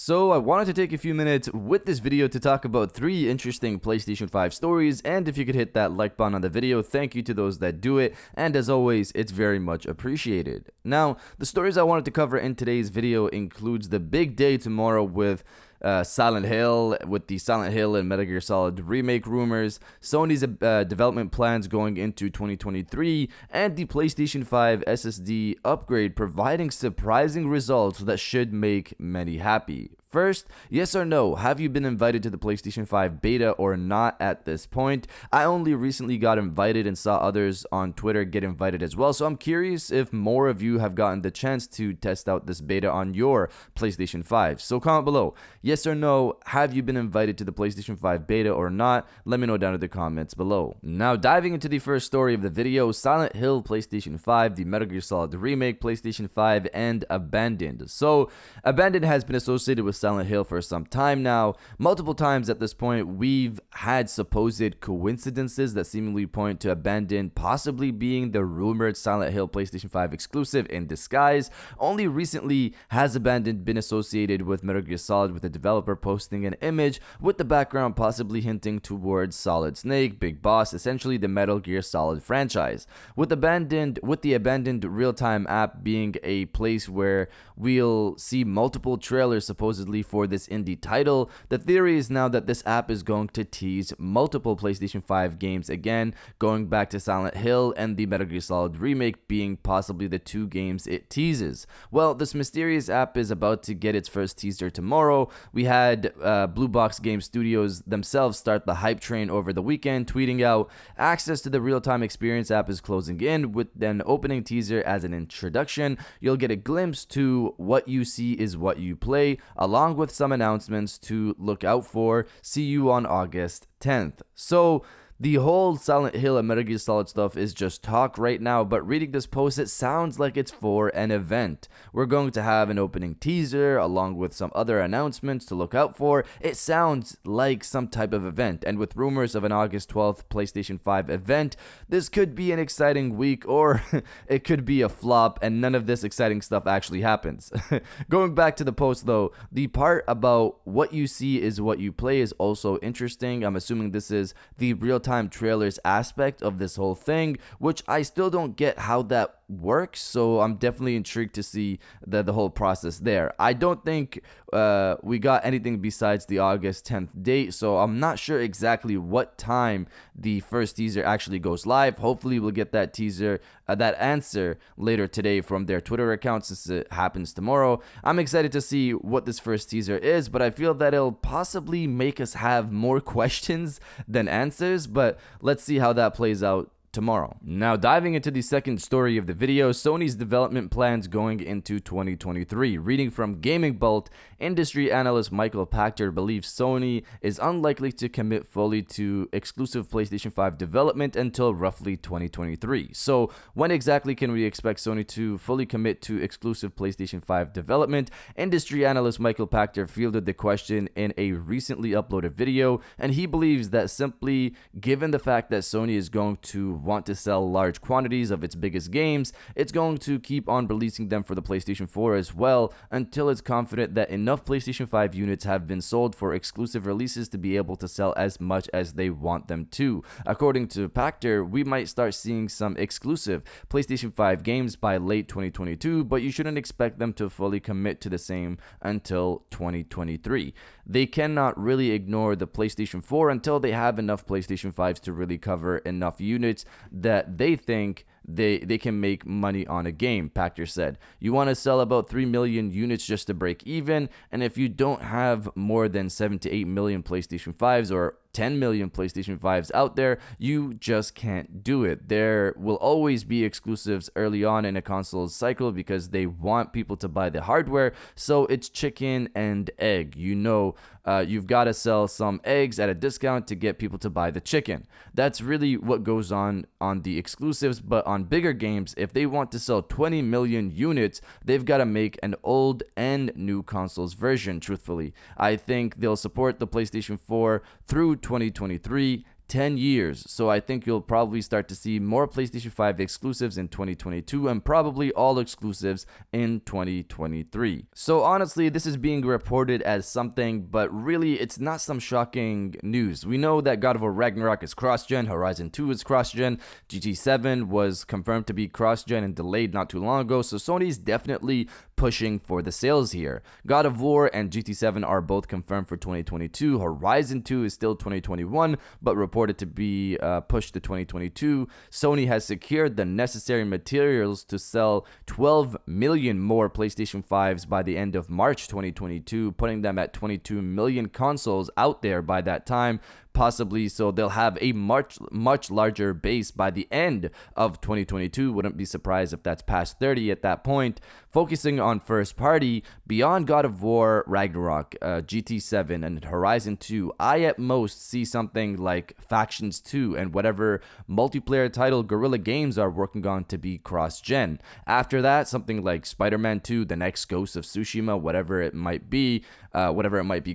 So I wanted to take a few minutes with this video to talk about 3 interesting PlayStation 5 stories, and if you could hit that like button on the video, thank you to those that do it, and as always, it's very much appreciated. Now, the stories I wanted to cover in today's video includes the big day tomorrow with Silent Hill, with the Silent Hill and Metal Gear Solid Remake rumors, Sony's development plans going into 2023, and the PlayStation 5 SSD upgrade providing surprising results that should make many happy. First, yes or no, have you been invited to the PlayStation 5 beta or not at this point? I only recently got invited and saw others on Twitter get invited as well, so I'm curious if more of you have gotten the chance to test out this beta on your PlayStation 5. So comment below, yes or no, have you been invited to the PlayStation 5 beta or not? Let me know down in the comments below. Now diving into the first story of the video, Silent Hill PlayStation 5, the Metal Gear Solid Remake PlayStation 5, and Abandoned. So Abandoned has been associated with Silent Hill for some time now. Multiple times at this point, we've had supposed coincidences that seemingly point to Abandoned possibly being the rumored Silent Hill PlayStation 5 exclusive in disguise. Only recently has Abandoned been associated with Metal Gear Solid, with the developer posting an image with the background possibly hinting towards Solid Snake, Big Boss, essentially the Metal Gear Solid franchise. With the Abandoned real-time app being a place where we'll see multiple trailers supposedly for this indie title, the theory is now that this app is going to tease multiple PlayStation 5 games again, going back to Silent Hill and the Metal Gear Solid Remake being possibly the 2 games it teases. Well, this mysterious app is about to get its first teaser tomorrow. We had Blue Box Game Studios themselves start the hype train over the weekend, tweeting out, access to the real-time experience app is closing in, with an opening teaser as an introduction. You'll get a glimpse to what you see is what you play, along with some announcements to look out for. See you on August 10th. So the whole Silent Hill and Metal Gear Solid stuff is just talk right now, but reading this post, it sounds like it's for an event. We're going to have an opening teaser along with some other announcements to look out for. It sounds like some type of event, and with rumors of an August 12th PlayStation 5 event, this could be an exciting week, or it could be a flop and none of this exciting stuff actually happens. Going back to the post though, the part about what you see is what you play is also interesting. I'm assuming this is the real-time trailers aspect of this whole thing, which I still don't get how that works, so I'm definitely intrigued to see the whole process there. I don't think we got anything besides the August 10th date, so I'm not sure exactly what time the first teaser actually goes live. Hopefully we'll get that teaser, that answer later today from their Twitter account, since it happens tomorrow. I'm excited to see what this first teaser is, but I feel that it'll possibly make us have more questions than answers, but let's see how that plays out tomorrow. Now diving into the second story of the video, Sony's development plans going into 2023. Reading from Gaming Bolt, industry analyst Michael Pachter believes Sony is unlikely to commit fully to exclusive PlayStation 5 development until roughly 2023. So when exactly can we expect Sony to fully commit to exclusive PlayStation 5 development? Industry analyst Michael Pachter fielded the question in a recently uploaded video, and he believes that simply given the fact that Sony is going to want to sell large quantities of its biggest games, it's going to keep on releasing them for the PlayStation 4 as well until it's confident that enough PlayStation 5 units have been sold for exclusive releases to be able to sell as much as they want them to. According to Pachter, we might start seeing some exclusive PlayStation 5 games by late 2022, but you shouldn't expect them to fully commit to the same until 2023. They cannot really ignore the PlayStation 4 until they have enough PlayStation 5s to really cover enough units that they think they can make money on a game, Pachter said. You want to sell about 3 million units just to break even, and if you don't have more than 7 to 8 million PlayStation 5s or 10 million PlayStation 5s out there, you just can't do it. There will always be exclusives early on in a console's cycle because they want people to buy the hardware, so it's chicken and egg. You've got to sell some eggs at a discount to get people to buy the chicken. That's really what goes on the exclusives, but on bigger games, if they want to sell 20 million units, they've got to make an old and new consoles version, truthfully. I think they'll support the PlayStation 4 through 2023, 10 years. So I think you'll probably start to see more PlayStation 5 exclusives in 2022 and probably all exclusives in 2023. So honestly, this is being reported as something, but really it's not some shocking news. We know that God of War Ragnarok is cross-gen, Horizon 2 is cross-gen, GT7 was confirmed to be cross-gen and delayed not too long ago, so Sony's definitely pushing for the sales here. God of War and GT7 are both confirmed for 2022. Horizon 2 is still 2021, but reported to be pushed to 2022. Sony has secured the necessary materials to sell 12 million more PlayStation 5s by the end of March 2022, putting them at 22 million consoles out there by that time. Possibly, so they'll have a much larger base by the end of 2022. Wouldn't be surprised if that's past 30 at that point. Focusing on first party, beyond God of War Ragnarok, GT7, and Horizon 2, I at most see something like Factions 2 and whatever multiplayer title Guerrilla Games are working on to be cross-gen. After that, something like Spider-Man 2, the next Ghost of Tsushima, whatever it might be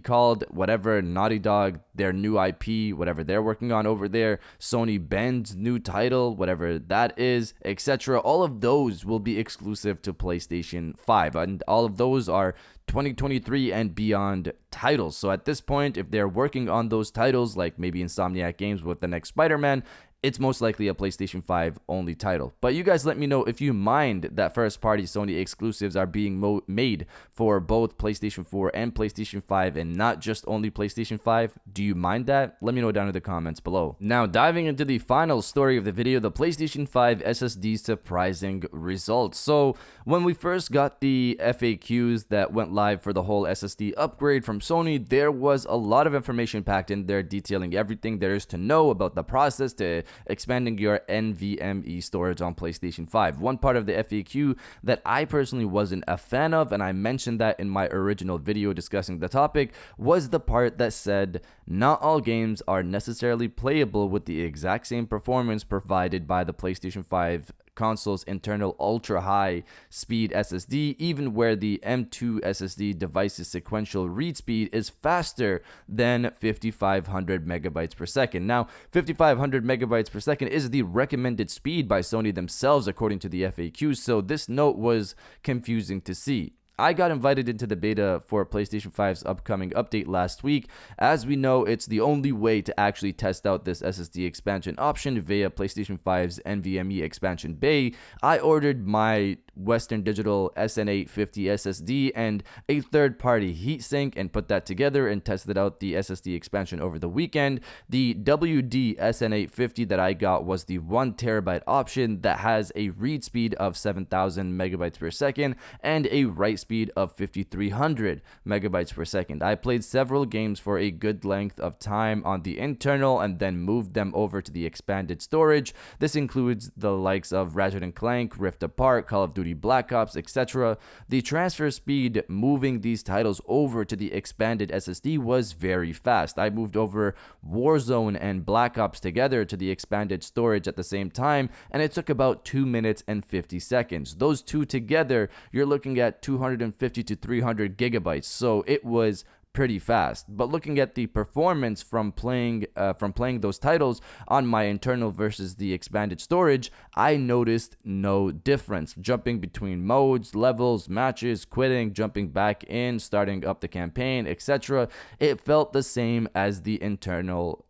called, whatever Naughty Dog, their new IP, whatever they're working on over there, Sony Bend's new title, whatever that is, etc. All of those will be exclusive to PlayStation 5, and all of those are 2023 and beyond titles. So at this point, if they're working on those titles, like maybe Insomniac Games with the next Spider-Man, it's most likely a PlayStation 5 only title. But you guys let me know if you mind that first party Sony exclusives are being made for both PlayStation 4 and PlayStation 5 and not just only PlayStation 5. Do you mind that? Let me know down in the comments below. Now diving into the final story of the video, the PlayStation 5 SSD surprising results. So when we first got the FAQs that went live for the whole SSD upgrade from Sony, there was a lot of information packed in there detailing everything there is to know about the process to expanding your NVMe storage on PlayStation 5. One part of the FAQ that I personally wasn't a fan of, and I mentioned that in my original video discussing the topic, was the part that said not all games are necessarily playable with the exact same performance provided by the PlayStation 5 console's internal ultra-high speed SSD, even where the M2 SSD device's sequential read speed is faster than 5500 megabytes per second. Now, 5500 megabytes per second is the recommended speed by Sony themselves according to the FAQ, so this note was confusing to see. I got invited into the beta for PlayStation 5's upcoming update last week. As we know, it's the only way to actually test out this SSD expansion option via PlayStation 5's NVMe expansion bay. I ordered my Western Digital SN850 SSD and a third-party heatsink and put that together and tested out the SSD expansion over the weekend. The WD SN850 that I got was the 1TB option that has a read speed of 7000 megabytes per second and a write speed of 5300 megabytes per second. I played several games for a good length of time on the internal and then moved them over to the expanded storage. This includes the likes of Ratchet & Clank, Rift Apart, Call of Duty Black Ops, etc. The transfer speed moving these titles over to the expanded SSD was very fast. I moved over Warzone and Black Ops together to the expanded storage at the same time, and it took about 2 minutes and 50 seconds. Those two together, you're looking at 250 to 300 gigabytes, so it was pretty fast. But looking at the performance from playing those titles on my internal versus the expanded storage, I noticed no difference. Jumping between modes, levels, matches, quitting, jumping back in, starting up the campaign, etc., it felt the same as the internal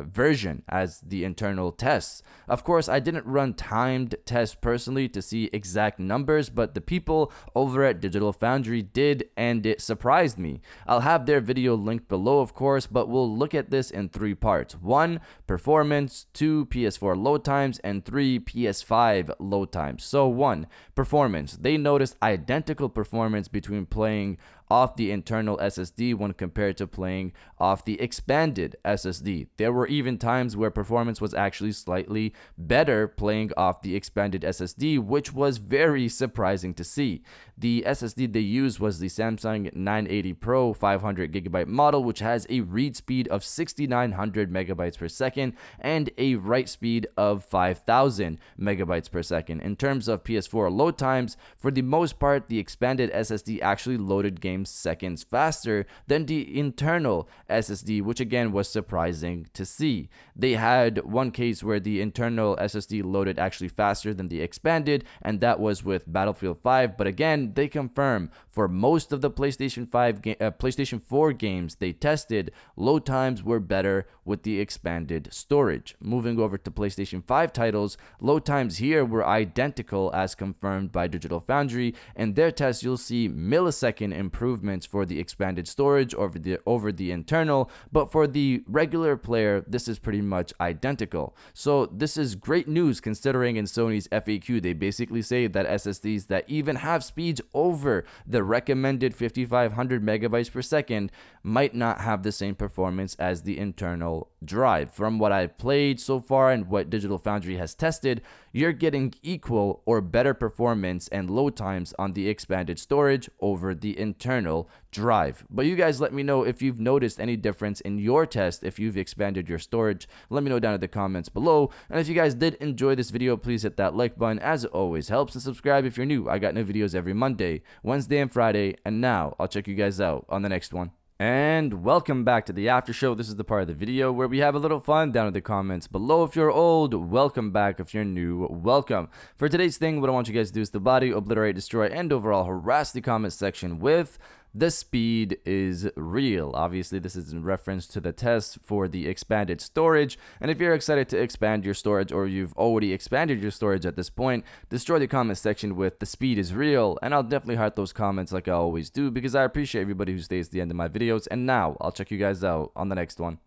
version, as the internal tests. Of course, I didn't run timed tests personally to see exact numbers, but the people over at Digital Foundry did, and it surprised me. I'll have their video linked below, of course, but we'll look at this in 3 parts. 1, performance, 2, PS4 load times, and 3, PS5 load times. So 1, performance. They noticed identical performance between playing off the internal SSD when compared to playing off the expanded SSD. There were even times where performance was actually slightly better playing off the expanded SSD, which was very surprising to see. The SSD they used was the Samsung 980 Pro 500GB model, which has a read speed of 6900 megabytes per second and a write speed of 5000 megabytes per second. In terms of PS4 load times, for the most part, the expanded SSD actually loaded games frames seconds faster than the internal SSD, which again was surprising to see. They had one case where the internal SSD loaded actually faster than the expanded, and that was with Battlefield 5. But again, they confirm for most of the PlayStation 4 games they tested, load times were better with the expanded storage. Moving over to PlayStation 5 titles, load times here were identical as confirmed by Digital Foundry. In their tests, you'll see millisecond improvements for the expanded storage over the internal, but for the regular player, this is pretty much identical. So this is great news considering in Sony's FAQ, they basically say that SSDs that even have speeds over the recommended 5500 megabytes per second might not have the same performance as the internal drive. From what I've played so far and what Digital Foundry has tested, you're getting equal or better performance and load times on the expanded storage over the internal drive. But you guys let me know if you've noticed any difference in your test if you've expanded your storage. Let me know down in the comments below. And if you guys did enjoy this video, please hit that like button as it always helps, and subscribe if you're new. I got new videos every Monday, Wednesday, and Friday. And now I'll check you guys out on the next one. And welcome back to the after show. This is the part of the video where we have a little fun down in the comments below. If you're old, welcome back. If you're new, welcome. For today's thing, what I want you guys to do is to body, obliterate, destroy, and overall harass the comment section with "The speed is real." Obviously, this is in reference to the test for the expanded storage. And if you're excited to expand your storage, or you've already expanded your storage at this point, destroy the comment section with "The speed is real." And I'll definitely heart those comments like I always do, because I appreciate everybody who stays to the end of my videos. And now I'll check you guys out on the next one.